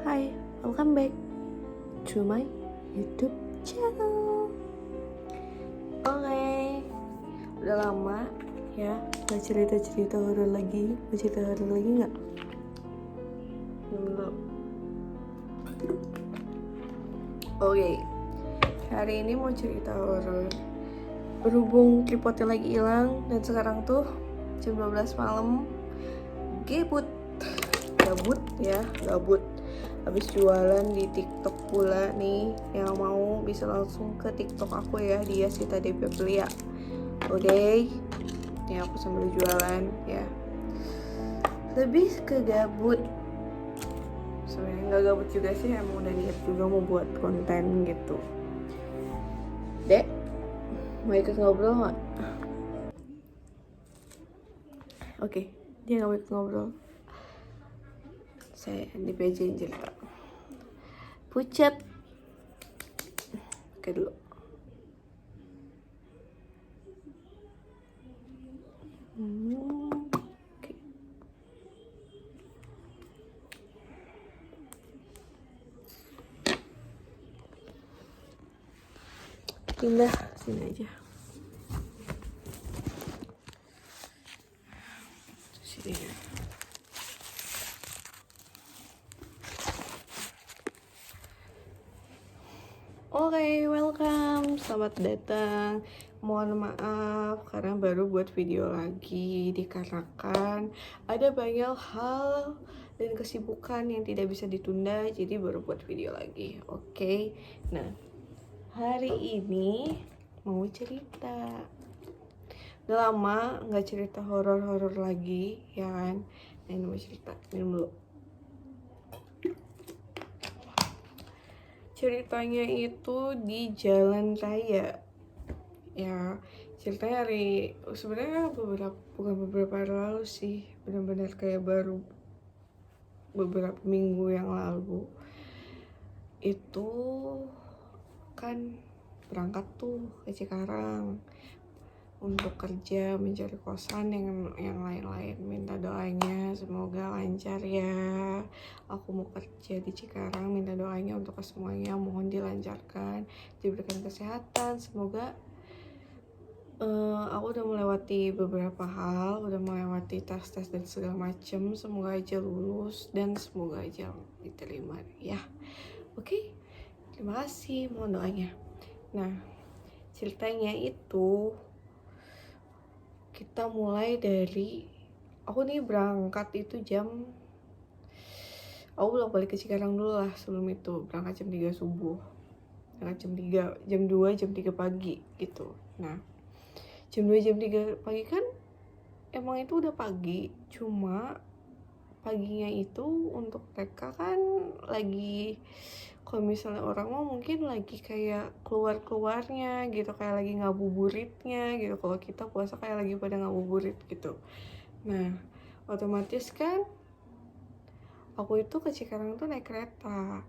Hai, welcome back to my YouTube channel. Oke, udah lama ya gak cerita-cerita horor lagi. Mau cerita horor lagi gak? Dulu. Oke, hari ini mau cerita horor. Berhubung tripodnya lagi hilang dan sekarang tuh jam 12 malam, gabut habis jualan di TikTok pula nih. Yang mau bisa langsung ke TikTok aku ya, dia Sita DP Belia. Oke, ini aku sambil jualan ya. Lebih ke gabut, sebenarnya nggak gabut juga sih, emang udah niat juga mau buat konten gitu. Dek, mau ikut ngobrol nggak? Oke, dia nggak mau ikut ngobrol. Saya di PJ cerita. Pucat. Oke dulu. Oke. Pindah sini aja. Sini. Oke, welcome, selamat datang. Mohon maaf karena baru buat video lagi dikarenakan ada banyak hal dan kesibukan yang tidak bisa ditunda, jadi baru buat video lagi. Oke, nah hari ini mau cerita. Udah lama nggak cerita horor-horor lagi, ya kan? Nah ini mau cerita, minum dulu. Ceritanya itu di jalan raya ya. Ceritanya sebenarnya bukan beberapa hari lalu sih, benar-benar kayak baru beberapa minggu yang lalu. Itu kan berangkat tuh ke Cikarang untuk kerja, mencari kosan yang lain-lain. Minta doanya semoga lancar ya. Aku mau kerja di Cikarang, minta doanya untuk semuanya, mohon dilancarkan, diberikan kesehatan. Semoga aku udah melewati beberapa hal, udah melewati tes dan segala macem. Semoga aja lulus dan semoga aja diterima ya. Oke, terima kasih, mohon doanya. Nah, ceritanya itu kita mulai dari aku nih berangkat itu aku belum balik ke Cikarang dulu lah. Sebelum itu berangkat jam 3 subuh, berangkat jam 3 pagi gitu. Nah, jam 2 jam 3 pagi kan emang itu udah pagi, cuma paginya itu untuk mereka kan lagi, kalau misalnya orang mau mungkin lagi kayak keluarnya gitu, kayak lagi ngabuburitnya gitu. Kalau kita puasa kayak lagi pada ngabuburit gitu. Nah, otomatis kan aku itu ke Cikarang tuh naik kereta.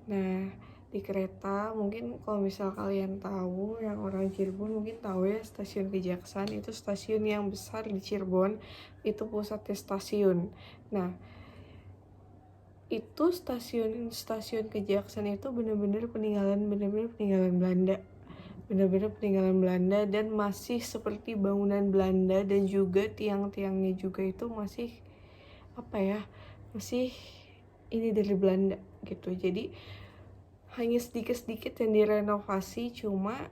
Nah, di kereta mungkin kalau misal kalian tahu, yang orang Cirebon mungkin tahu ya, stasiun Kejaksan itu stasiun yang besar di Cirebon, itu pusatnya stasiun. Nah, itu stasiun Kejaksan itu bener-bener peninggalan Belanda, dan masih seperti bangunan Belanda, dan juga tiang-tiangnya juga itu masih masih ini dari Belanda gitu. Jadi hanya sedikit-sedikit yang direnovasi, cuma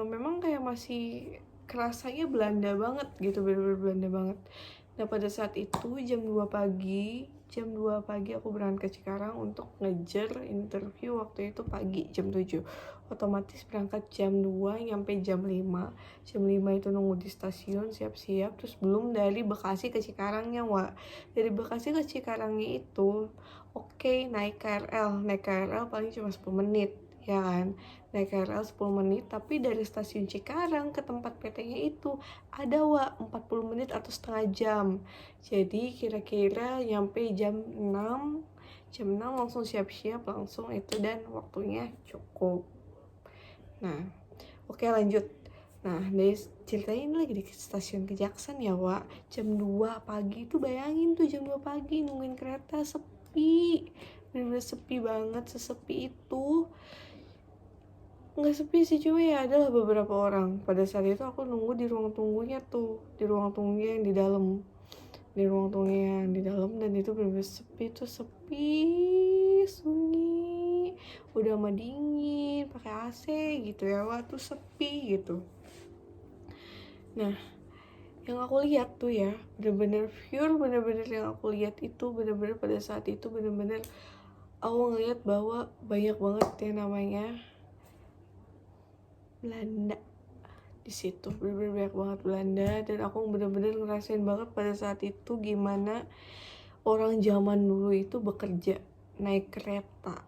memang kayak masih kerasanya Belanda banget gitu, bener-bener Belanda banget. Nah, pada saat itu jam 2 pagi aku berangkat ke Cikarang untuk ngejar interview. Waktu itu pagi jam 7, otomatis berangkat jam 2, nyampe jam 5 itu nunggu di stasiun, siap-siap. Terus belum dari Bekasi ke Cikarangnya, dari Bekasi ke Cikarangnya itu naik KRL paling cuma 10 menit ya kan. Naik KRL 10 menit, tapi dari stasiun Cikarang ke tempat PT-nya itu ada 40 menit atau setengah jam. Jadi kira-kira nyampe jam 6 langsung siap-siap langsung itu, dan waktunya cukup. Nah, oke, lanjut. Nah, dari ceritanya ini lagi di stasiun Kejaksan ya, jam 2 pagi tuh, bayangin tuh jam 2 pagi nungguin kereta, sepi sepi, bener-bener sepi banget, sesepi itu. Nggak sepi sih, cuma ya adalah beberapa orang. Pada saat itu aku nunggu di ruang tunggunya tuh, di ruang tunggunya yang di dalam, di ruang tunggunya yang di dalam, dan itu bener-bener sepi tuh, sepi, sunyi, udah mah dingin, pakai AC gitu ya, wah tuh sepi gitu. Nah, yang aku lihat tuh ya, bener-bener pure, bener-bener yang aku lihat itu bener-bener pada saat itu bener-bener aku ngeliat bahwa banyak banget yang namanya Belanda di situ, bener-bener banyak banget Belanda, dan aku bener-bener ngerasain banget pada saat itu gimana orang zaman dulu itu bekerja naik kereta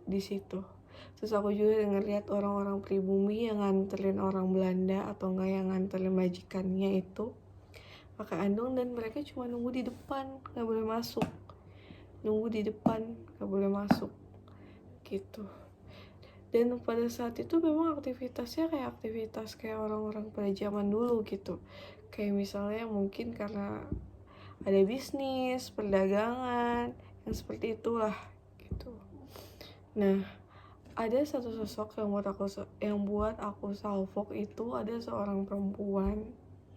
di situ. Terus aku juga ngeliat orang-orang pribumi yang nganterin orang Belanda atau enggak yang nganterin majikannya itu pakai andong, dan mereka cuma nunggu di depan, nggak boleh masuk, nunggu di depan, nggak boleh masuk gitu. Dan pada saat itu memang aktivitasnya kayak aktivitas kayak orang-orang pada zaman dulu gitu, kayak misalnya mungkin karena ada bisnis, perdagangan, yang seperti itulah gitu. Nah, ada satu sosok yang buat aku salfok itu, ada seorang perempuan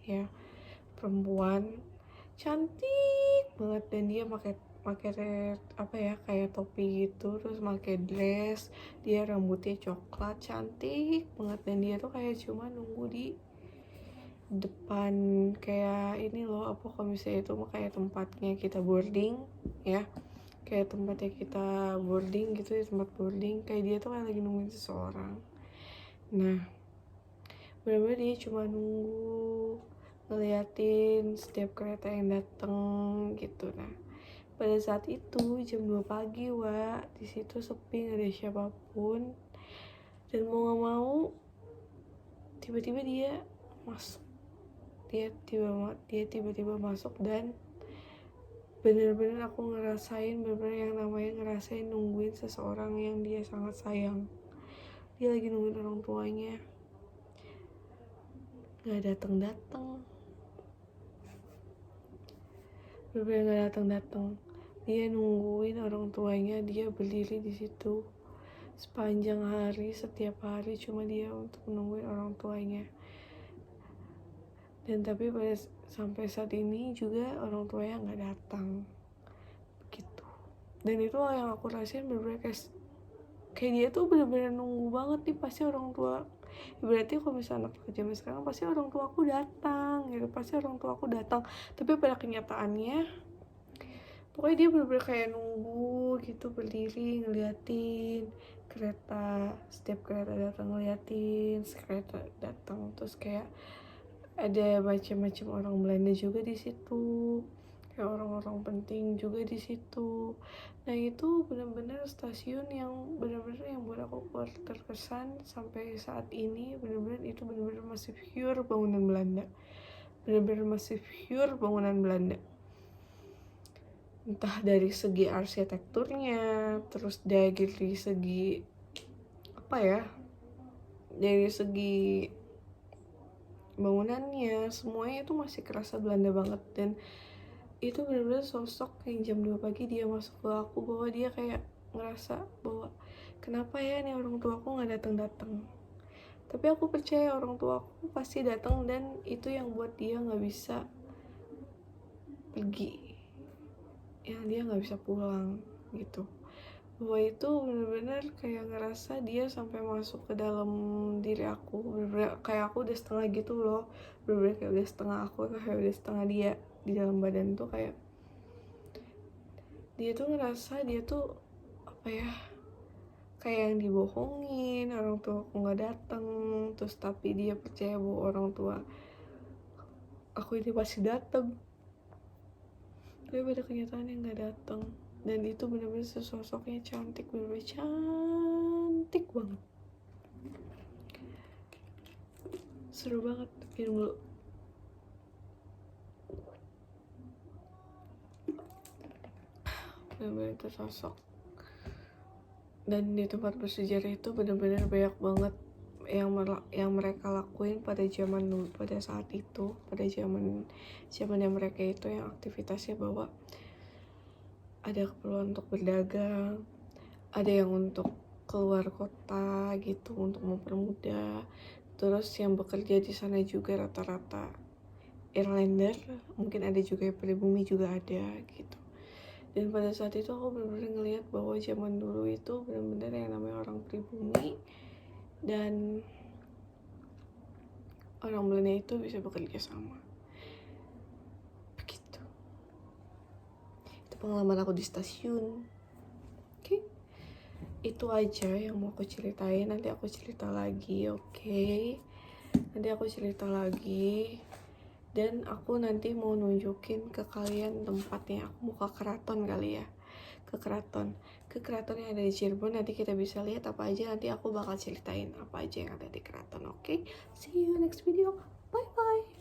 ya, perempuan cantik banget, dan dia pakai pakai apa ya, kayak topi gitu, terus pakai dress, dia rambutnya coklat, cantik banget, dan dia tuh kayak cuma nunggu di depan, kayak ini loh, apa kalau misalnya itu mah kayak tempatnya kita boarding ya, kayak tempatnya kita boarding gitu, di tempat boarding, kayak dia tuh kayak lagi nungguin seseorang. Nah, bener-bener dia cuma nunggu, ngeliatin setiap kereta yang datang gitu. Nah, pada saat itu jam 2 pagi, di situ sepi, gak ada siapapun, dan mau gak mau tiba-tiba dia masuk, dia tiba-tiba masuk, dan bener-bener aku ngerasain, bener-bener yang namanya ngerasain nungguin seseorang yang dia sangat sayang. Dia lagi nungguin orang tuanya, gak datang-datang, bener-bener gak datang-datang. Dia nungguin orang tuanya, dia berdiri di situ sepanjang hari, setiap hari cuma dia untuk nungguin orang tuanya. Dan tapi sampai saat ini juga orang tuanya nggak datang gitu. Dan itu yang aku rasain bener-bener kayak dia tuh bener-bener nunggu banget nih, pasti orang tua. Berarti kalau misalnya anak zaman sekarang pasti orang tua aku datang gitu, pasti orang tua aku datang. Tapi pada kenyataannya pokoknya dia bener-bener kayak nunggu gitu, berdiri ngeliatin kereta, setiap kereta datang ngeliatin kereta datang. Terus kayak ada macam-macam orang Belanda juga di situ, kayak orang-orang penting juga di situ. Nah, itu benar-benar stasiun yang benar-benar yang buat aku terkesan sampai saat ini. Benar-benar itu benar-benar masih pure bangunan Belanda, benar-benar masih pure bangunan Belanda, entah dari segi arsitekturnya, terus dari segi apa ya, dari segi bangunannya, semuanya itu masih kerasa Belanda banget. Dan itu benar-benar sosok yang jam 2 pagi dia masuk ke aku, bahwa dia kayak ngerasa bahwa kenapa ya nih orang tua aku nggak datang-datang. Tapi aku percaya orang tua aku pasti datang, dan itu yang buat dia nggak bisa pergi, yang dia nggak bisa pulang gitu. Bahwa itu benar-benar kayak ngerasa dia sampai masuk ke dalam diri aku, bener-bener kayak aku udah setengah gitu loh, bener-bener kayak udah setengah aku, kayak udah setengah dia di dalam badan tuh. Kayak dia tuh ngerasa dia tuh apa ya, kayak yang dibohongin, orang tua aku nggak datang, terus tapi dia percaya bahwa orang tua aku ini pasti datang, tapi pada kenyataannya nggak datang. Dan itu benar-benar sosoknya cantik, benar-benar cantik banget, seru banget. Minum dulu. Benar-benar itu sosok. Dan di tempat bersejarah itu benar-benar banyak banget yang mereka lakuin pada zaman dulu, pada saat itu, pada zamannya mereka itu, yang aktivitasnya bahwa ada keperluan untuk berdagang, ada yang untuk keluar kota gitu untuk mempermudah. Terus yang bekerja di sana juga rata-rata airlander, mungkin ada juga yang pribumi juga ada gitu. Dan pada saat itu aku benar-benar ngelihat bahwa zaman dulu itu benar-benar yang namanya orang pribumi dan orang Belanda itu bisa bekerja sama. Begitu. Itu pengalaman aku di stasiun. Oke. Itu aja yang mau aku ceritain. Nanti aku cerita lagi, oke? Nanti aku cerita lagi. Dan aku nanti mau nunjukin ke kalian tempatnya. Aku mau ke keraton kali ya. Ke keraton yang ada di Cirebon. Nanti kita bisa lihat apa aja. Nanti aku bakal ceritain apa aja yang ada di keraton, oke? See you next video. Bye bye.